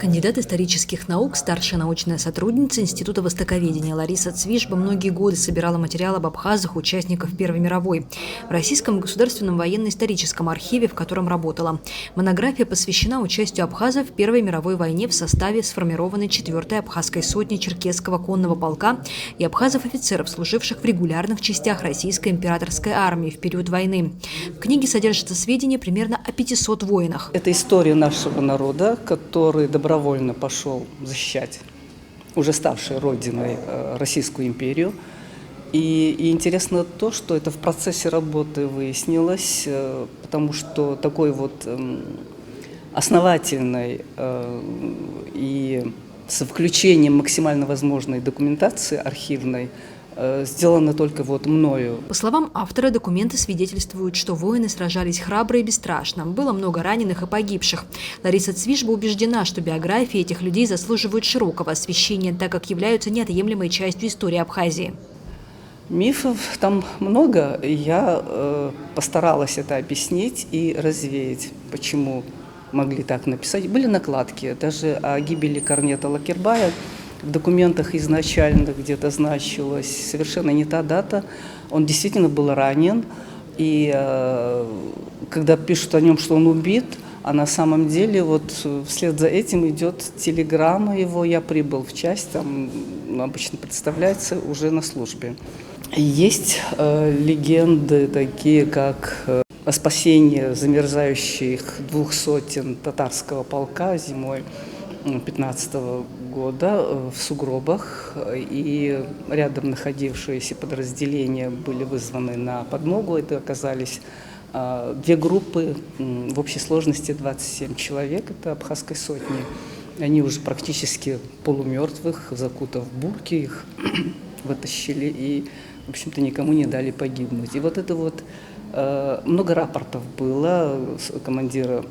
Кандидат исторических наук, старшая научная сотрудница Института востоковедения Лариса Цвишба многие годы собирала материал об абхазах, участников Первой мировой, в Российском государственном военно-историческом архиве, в котором работала. Монография посвящена участию абхазов в Первой мировой войне в составе сформированной 4-й абхазской сотни Черкесского конного полка и абхазов-офицеров, служивших в регулярных частях Российской императорской армии в период войны. В книге содержатся сведения примерно о 500 воинах. Это история нашего народа, который добровольно пошел защищать уже ставшей родиной Российскую империю. И интересно то, что это в процессе работы выяснилось, потому что такой вот основательной и с включением максимально возможной документации архивной сделано только вот мною. По словам автора, документы свидетельствуют, что воины сражались храбро и бесстрашно. Было много раненых и погибших. Лариса Цвишба убеждена, что биографии этих людей заслуживают широкого освещения, так как являются неотъемлемой частью истории Абхазии. Мифов там много, и я постаралась это объяснить и развеять, почему могли так написать. Были накладки, даже о гибели Корнета Лакербая. В документах изначально где-то значилась совершенно не та дата. Он действительно был ранен. И когда пишут о нем, что он убит, а на самом деле вот вслед за этим идет телеграмма его. Я прибыл в часть, там обычно представляется уже на службе. Есть легенды такие, как о спасении замерзающих 200 татарского полка зимой 15 года в сугробах, и рядом находившиеся подразделения были вызваны на подмогу. Это оказались две группы, в общей сложности 27 человек, это абхазской сотни. Они уже практически полумертвых, закутав в бурки, их вытащили и, в общем-то, никому не дали погибнуть. И вот это вот много рапортов было командира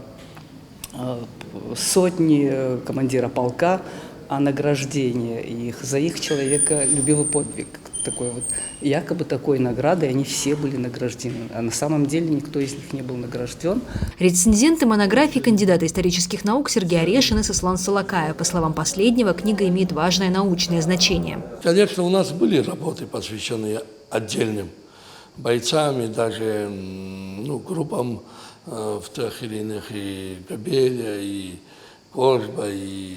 сотни, командира полка о награждении их за их человеколюбивый подвиг. Такой вот, якобы такой наградой они все были награждены, а на самом деле никто из них не был награжден. Рецензенты монографии кандидата исторических наук Сергей Орешин и Сослан Салакаев. По словам последнего, книга имеет важное научное значение. Конечно, у нас были работы, посвященные отдельным бойцам и даже группам в тех или иных, и Габеля, и Кожба, и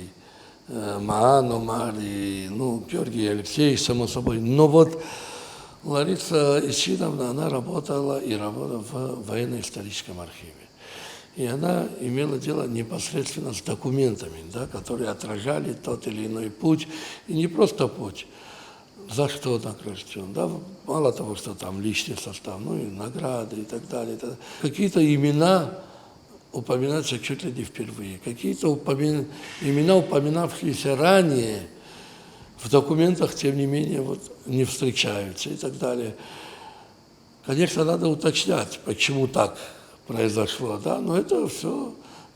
Мааномар, и Георгий Алексеевич, само собой. Но вот Лариса Исидовна, она работала в военно-историческом архиве. И она имела дело непосредственно с документами, да, которые отражали тот или иной путь. И не просто путь, за что награжден. Да? Мало того, что там личный состав, и награды и так далее. Какие-то имена упоминаются чуть ли не впервые. Какие-то имена, упоминавшиеся ранее, в документах, тем не менее, не встречаются и так далее. Конечно, надо уточнять, почему так произошло, да? Но это все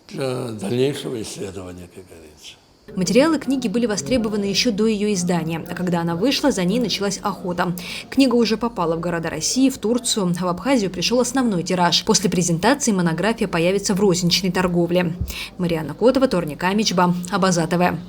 для дальнейшего исследования, как говорится. Материалы книги были востребованы еще до ее издания, а когда она вышла, за ней началась охота. Книга уже попала в города России, в Турцию, а в Абхазию пришел основной тираж. После презентации монография появится в розничной торговле. Марианна Котова, Торник Амичба, Абаза ТВ.